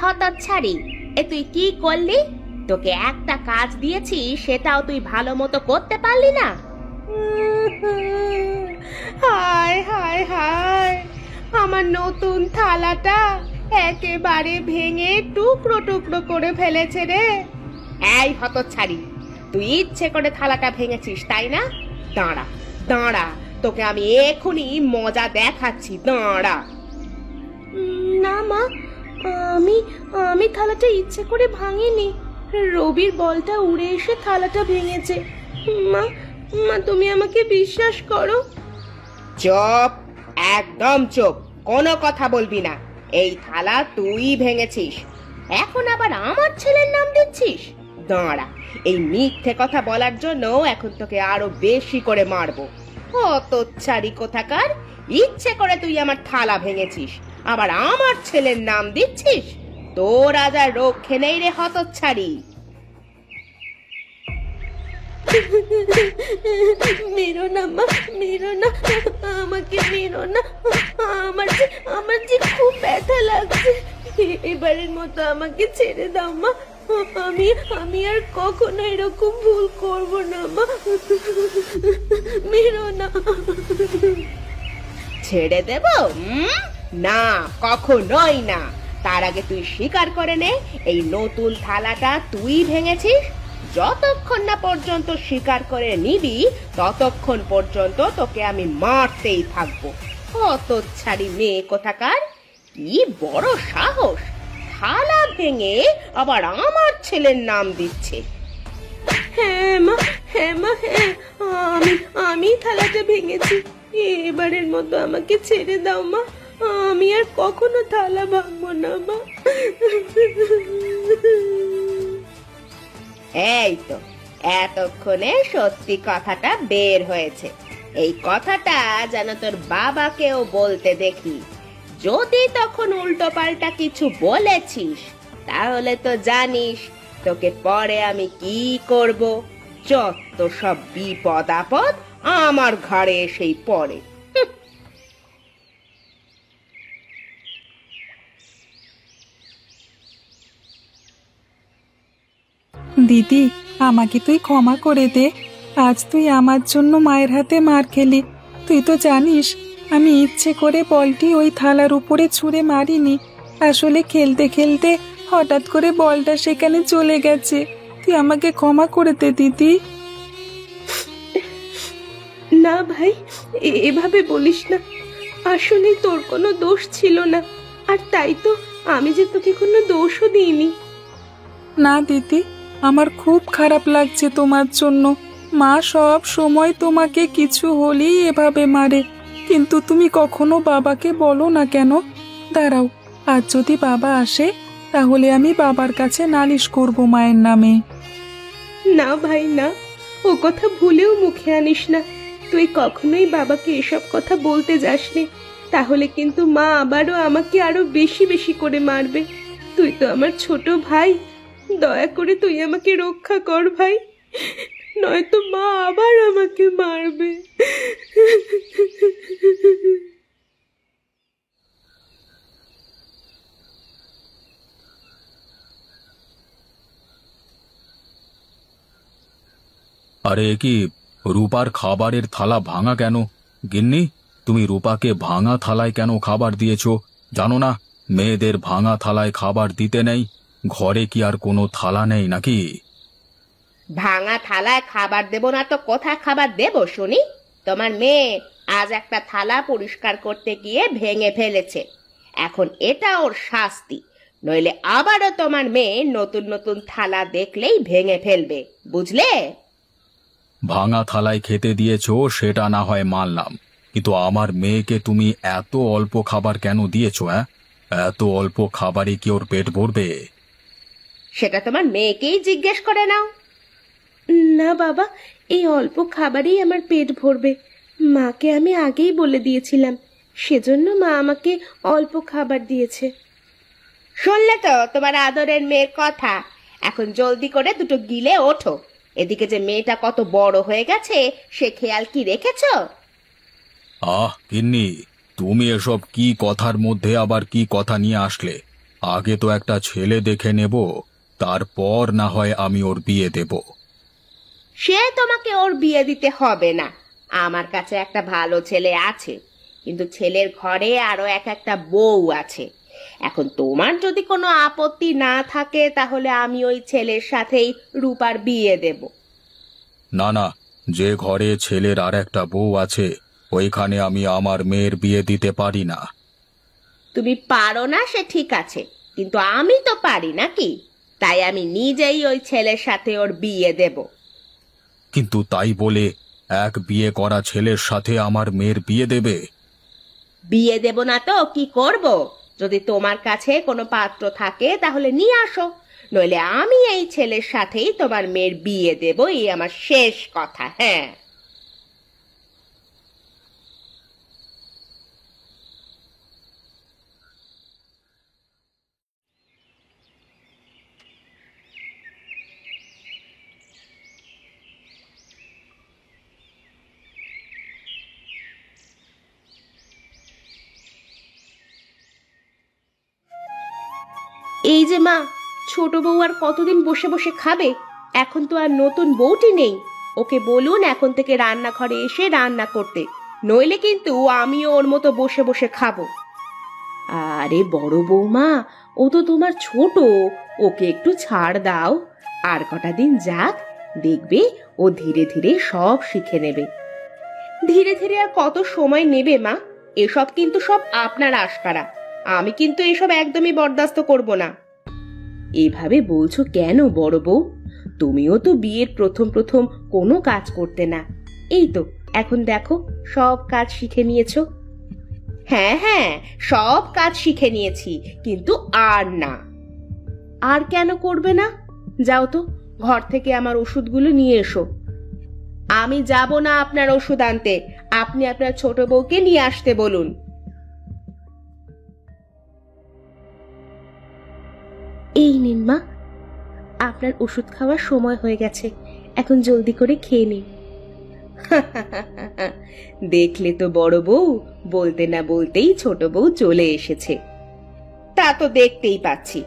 হতচ্ছাড়ি, এ তুই কি করলি? তোকে একটা কাজ দিয়েছি, সেটাও তুই ভালো মতো করতে পারলি না। হায় হায় হায়, আমার নতুন থালাটা একেবারে ভেঙে টুকরো টুকরো করে ফেলেছে রে। এই হতচ্ছাড়ি, তুই ইচ্ছে করে থালাটা ভেঙেছিস তাই না? দাঁড়া দাঁড়া, তোকে আমি এখনই মজা দেখাচ্ছি, দাঁড়া। না মা, আমি আমি থালাটা ইচ্ছে করে ভাঙিনি। রবির বলটা উড়ে এসে থালাটা ভেঙেছে। মা মা, তুমি আমাকে বিশ্বাস করো। চুপ, একদম চুপ, কোনো কথা বলবি না। এই থালা তুই ভেঙেছিস, এখন আবার আমার ছেলের নাম দিচ্ছিস? দাঁড়া, এই মিথ্যে কথা বলার জন্য এখন তোকে আরো বেশি করে মারবো। হতচ্ছাড়ি কোথাকার, ইচ্ছে করে তুই আমার থালা ভেঙেছিস, আবার আমার ছেলের নাম দিচ্ছিস? তোর আজ আর রক্ষে নেই রে হতচ্ছাড়ি। মেরো না মা, মেরো না, আমাকে মেরো না। আমার যে খুব ব্যথা লাগছে। এবারের মতো আমাকে ছেড়ে দাও মা। আমি আমি আর কখনো এরকম ভুল করব না মা। মেরো না। ছেড়ে দেব? না, কখনোই না। তার আগে তুই স্বীকার করে নে, এই নতুন থালাটা তুই ভেঙেছিস। যতক্ষণ না পর্যন্ত স্বীকার করে নিবি, ততক্ষণ পর্যন্ত তোকে আমি মারতেই থাকবো। হতচ্ছাড়ি মেয়ে কোথাকার, কি বড় সাহস, থালা ভেঙে আবার আমার ছেলের নাম দিচ্ছে। হ্যাঁ মা, হ্যাঁ মা, হ্যাঁ, আমি আমি থালাটা ভেঙেছি। এবারের মতো আমাকে ছেড়ে দাও মা। আমি আর কখনো থালা ভাঙবো না মা। এই তো, এতক্ষণে সত্যি কথাটা বের হয়েছে। এই কথাটা যেন তোর বাবাকেও বলতে দেখি। যদি তখন উল্টো পাল্টা কিছু বলেছিস, তাহলে তো জানিস তোকে পরে আমি কি করব। যত সব বিপদ আপদ আমার ঘাড়ে এসেই পড়ে। দিদি, আমাকে তুই ক্ষমা করে দে। আজ তুই আমার জন্য মায়ের হাতে মার খেলি। তুই তো জানিস আমি ইচ্ছে করে বলটি ওই থালার উপরে ছুঁড়ে মারিনি। আসলে খেলতে খেলতে হঠাৎ করে বলটা সেখানে চলে গেছে। তুই আমাকে ক্ষমা করে দে দিদি। না ভাই, এভাবে বলিস না। আসলে তোর কোনো দোষ ছিল না, আর তাই তো আমি যে তোকে কোনো দোষও দিইনি। না দিদি, আমার খুব খারাপ লাগছে তোমার জন্য। মা সব সময় তোমাকে কিছু হলেই এভাবে মারে, কিন্তু তুমি কখনো বাবাকে বলো না কেন? দাঁড়াও, আজ যদি বাবা আসে তাহলে আমি বাবার কাছে নালিশ করব মায়ের নামে। না ভাই না, ও কথা ভুলেও মুখে আনিস না। তুই কখনোই বাবাকে এসব কথা বলতে যাসনি, তাহলে কিন্তু মা আবারও আমাকে আরো বেশি বেশি করে মারবে। তুই তো আমার ছোট ভাই, দয়া করে তুই আমাকে রক্ষা কর ভাই, নয়তো মা আবার আমাকে মারবে। আরে কি, রূপার খাবারের থালা ভাঙা কেন? গিন্নি, তুমি রূপাকে ভাঙা থালায় কেন খাবার দিয়েছো? জানো না মেয়েদের ভাঙা থালায় খাবার দিতে নেই? ঘরে কি আর কোনো থালা নেই নাকি? ভাঙা থালায় খাবার দেব না তো কোথায় খাবার দেব শুনি? তোমার মেয়ে আজ একটা থালা পরিষ্কার করতে গিয়ে ভেঙে ফেলেছে, এখন এটা ওর শাস্তি। নইলে আবারও তোমার মেয়ে নতুন নতুন থালা দেখলেই ভেঙে ফেলবে, বুঝলে? ভাঙা থালায় খেতে দিয়েছো সেটা না হয় মানলাম, কিন্তু আমার মেয়েকে তুমি এত অল্প খাবার কেন দিয়েছো? এত অল্প খাবারে কি ওর পেট ভরবে? সেটা তোমার মেয়েকেই জিজ্ঞেস করে নাও। না বাবা, এই অল্প খাবারেই আমার পেট ভরবে। মাকে আমি আগেই বলে দিয়েছিলাম, সেজন্য মা আমাকে অল্প খাবার দিয়েছে। শুনলে তো তোমার আদরের মেয়ের কথা। এখন জলদি করে দুটো গিলে ওঠো। এদিকে যে মেয়েটা কত বড় হয়ে গেছে সে খেয়াল কি রেখেছো? গিন্নি, তুমি এসব কি কথার মধ্যে আবার কি কথা নিয়ে আসলে? আগে তো একটা ছেলে দেখে নেব, তারপর না হয় আমি ওর বিয়ে দেব। সে তোমাকে ওর বিয়ে দিতে হবে না, আমার কাছে একটা ভালো ছেলে আছে, কিন্তু ছেলের ঘরে আরো একটা বউ আছে। এখন তোমার যদি কোনো আপত্তি না থাকে তাহলে আমি ওই ছেলের সাথেই রূপার বিয়ে দেব। না না, যে ঘরে ছেলের আর একটা বউ আছে ওইখানে আমি আমার মেয়ের বিয়ে দিতে পারি না। তুমি পারো না সে ঠিক আছে, কিন্তু আমি তো পারি নাকি? তাই আমি নিজেই ওই ছেলের সাথে ওর বিয়ে দেব। কিন্তু তাই বলে এক বিয়ে করা ছেলের সাথে আমার মেয়ের বিয়ে দেবে? বিয়ে দেব না তো কি করব? যদি তোমার কাছে কোনো পাত্র থাকে তাহলে নিয়ে আসো, নইলে আমি এই ছেলের সাথেই তোমার মেয়ের বিয়ে দেব, এই আমার শেষ কথা। হ্যাঁ, এই যে মা, ছোট বউ আর কতদিন বসে বসে খাবে? এখন তো আর নতুন বউটি নেই, ওকে বলুন এখন থেকে রান্নাঘরে এসে রান্না করতে, নইলে কিন্তু আমিও ওর মতো বসে বসে খাবো। আরে বড় বৌমা, ও তো তোমার ছোট, ওকে একটু ছাড় দাও, আর কটা দিন যাক, দেখবে ও ধীরে ধীরে সব শিখে নেবে। ধীরে ধীরে আর কত সময় নেবে মা? এসব কিন্তু সব আপনার আশকারা, আমি কিন্তু এসব একদমই বরদাস্ত করব না। এভাবে বলছো কেন বড় বউ? তুমিও তো বিয়ের প্রথম প্রথম কোনো কাজ করতে না, এই তো এখন দেখো সব কাজ শিখে নিয়েছো। হ্যাঁ হ্যাঁ, সব কাজ শিখে নিয়েছি, কিন্তু আর না। আর কেন করবে না? যাও তো ঘর থেকে আমার ওষুধগুলো নিয়ে এসো। আমি যাব না আপনার ওষুধ আনতে, আপনি আপনার ছোট বউকে নিয়ে আসতে বলুন। এই নিন মা, আপনার ওষুধ খাওয়ার সময় হয়ে গেছে, এখন জলদি করে খেয়ে নিন। দেখলে তো বড় বউ, বলতে না বলতেই ছোট বউ চলে এসেছে। তা তো দেখতেই পাচ্ছি।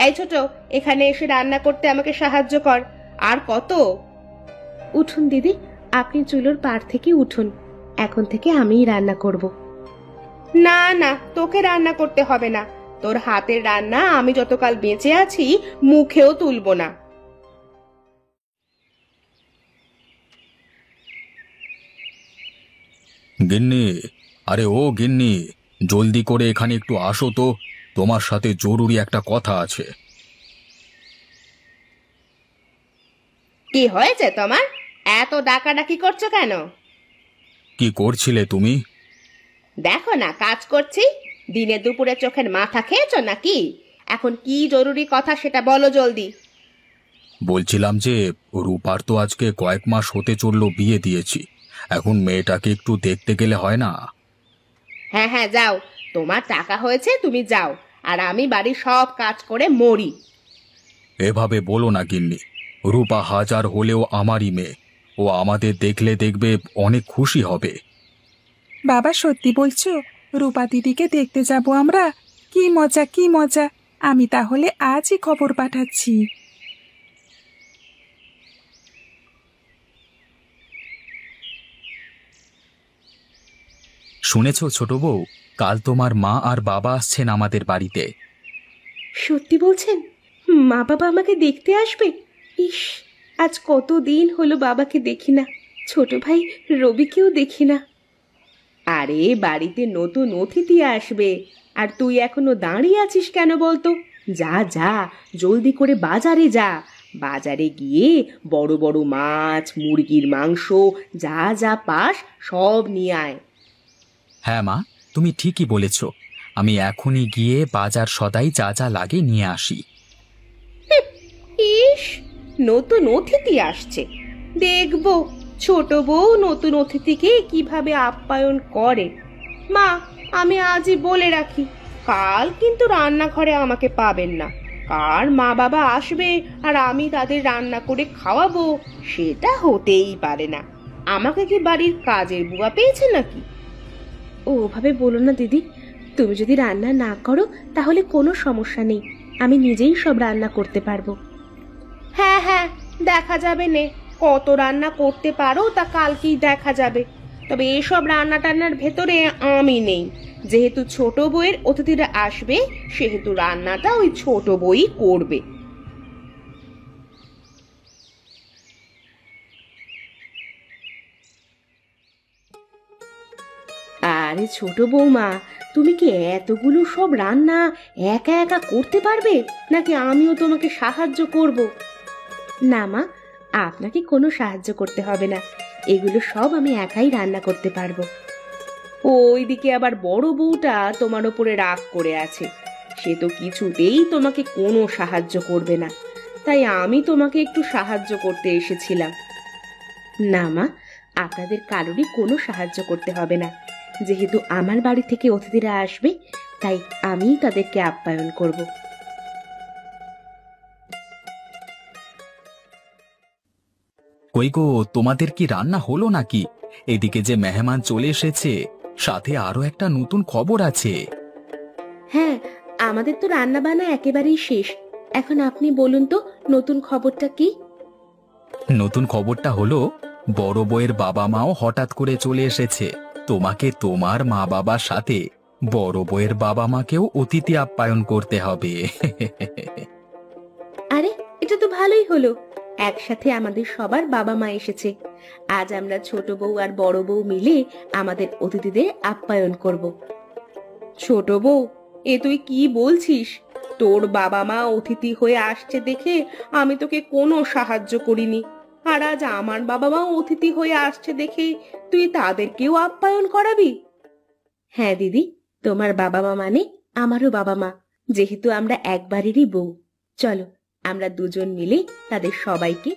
এই ছোট, এখানে এসে রান্না করতে আমাকে সাহায্য কর। আর কত? উঠুন দিদি, আপনি চুলোর পাড় থেকে উঠুন, এখন থেকে আমিই রান্না করব। না না, তোকে রান্না করতে হবে না, তোর হাতের রান্না আমি যতকাল বেঁচে আছি মুখেও তুলব না। গিন্নি, আরে ও গিন্নি, জলদি করে এখানে একটু আসো তো, তোমার সাথে জরুরি একটা কথা আছে। কি হয়েছে তোমার? এত ডাকাডাকি করছো কেন? কি করছিলে তুমি? দেখো না কাজ করছি, দিনে দুপুরে চোখের মাথা খেয়েছো নাকি? এখন কি জরুরি কথা সেটা বলো জলদি। বলছিলাম যে রূপার তো আজকে কয়েক মাস হতে চললো বিয়ে দিয়েছি, এখন মেয়েটাকে একটু দেখতে গেলে হয় না? হ্যাঁ হ্যাঁ যাও, তোমার টাকা হয়েছে তুমি যাও, আর আমি বাড়ির সব কাজ করে মরি। এভাবে বলো না গিন্নি, রূপা হাজার হলেও আমারই মেয়ে, ও আমাদের দেখলে দেখবে অনেক খুশি হবে। বাবা সত্যি বলছো? রূপা দিদিকে দেখতে যাব আমরা? কি মজা কি মজা! আমি তাহলে আজই খবর পাঠাচ্ছি। শুনেছ ছোট বউ, কাল তোমার মা আর বাবা আসছেন আমাদের বাড়িতে। সত্যি বলছেন? মা বাবা আমাকে দেখতে আসবে? ইস, আজ কতদিন হলো বাবাকে দেখি না, ছোট ভাই রবিকেও দেখি না। আরে বাড়িতে নতুন অতিথি আসবে, আর তুই এখনো দাঁড়িয়ে আছিস কেন বলতো? যা যা, জলদি করে বাজারে যা, বাজারে গিয়ে বড় বড় মাছ, মুরগির মাংস, যা যা পাস সব নিয়ে আয়। হ্যাঁ মা, তুমি ঠিকই বলেছ, আমি এখনই গিয়ে বাজার সদাই যা যা লাগে নিয়ে আসি। ইস, নতুন অতিথি আসছে, দেখবো ছোট বউ নতুন অতিথিকে কিভাবে আপ্যায়ন করে। মা, আমি আজই বলে রাখি, কাল কিন্তু রান্নাঘরে আমাকে পাবেন না। কার মা বাবা আসবে আর আমি তাদের রান্না করে খাওয়াবো, সেটা হতেই পারে না। আমাকে কি বাড়ির কাজের বুয়া পেয়েছে নাকি? ওভাবে বলো না দিদি, তুমি যদি রান্না না করো তাহলে কোনো সমস্যা নেই, আমি নিজেই সব রান্না করতে পারবো। হ্যাঁ হ্যাঁ, দেখা যাবে নে, কত রান্না করতে পারো তা কালকেই দেখা যাবে। তবে এসব রান্না টান্নার ভেতরে আমি নেই। যেহেতু ছোট বউয়ের অতিথিরা আসবে, সেহেতু রান্নাটা ওই ছোট বউই করবে। আরে ছোট বৌমা, তুমি কি এতগুলো সব রান্না একা একা করতে পারবে, নাকি আমিও তোমাকে সাহায্য করব? না মা, আপনাকে কোনো সাহায্য করতে হবে না, এগুলো সব আমি একাই রান্না করতে পারবো। ওইদিকে আবার বড় বউটা তোমার উপরে রাগ করে আছে, সে তো কিছুতেই তোমাকে কোনো সাহায্য করবে না, তাই আমি তোমাকে একটু সাহায্য করতে এসেছিলাম। না মা, আপনাদের কারোরই কোনো সাহায্য করতে হবে না। যেহেতু আমার বাড়ি থেকে অতিথিরা আসবে, তাই আমিই তাদেরকে আপ্যায়ন করব। কই গো, তোমাদের কি রান্না হলো নাকি? এদিকে যে মেহমান চলে এসেছে, সাথে আরো একটা নতুন খবর আছে। হ্যাঁ, আমাদের তো রান্না বান্না একেবারেই শেষ। এখন আপনি বলুন তো, নতুন খবরটা কি? নতুন খবরটা হলো, বড় বউয়ের বাবা মাও হঠাৎ করে চলে এসেছে। তোমাকে তোমার মা বাবার সাথে বড় বউয়ের বাবা মাকেও অতিথি আপ্যায়ন করতে হবে। আরে, এটা তো ভালোই হলো, একসাথে আমাদের সবার বাবা মা এসেছে। আজ আমরা ছোট বউ আর বড় বউ মিলে আমাদের অতিথিদের আপ্যায়ন করব। ছোট বউ, এ তুই কি বলছিস? তোর বাবা মা অতিথি হয়ে আসছে দেখে আমি তোকে কোনো সাহায্য করিনি, আর আজ আমার বাবা মা অতিথি হয়ে আসছে দেখে তুই তাদেরকেও আপ্যায়ন করাবি? হ্যাঁ দিদি, তোমার বাবা মা মানে আমারও বাবা মা, যেহেতু আমরা একবারেরই বউ। চলো, আমরা দুজন মিলে তাদের সবাইকে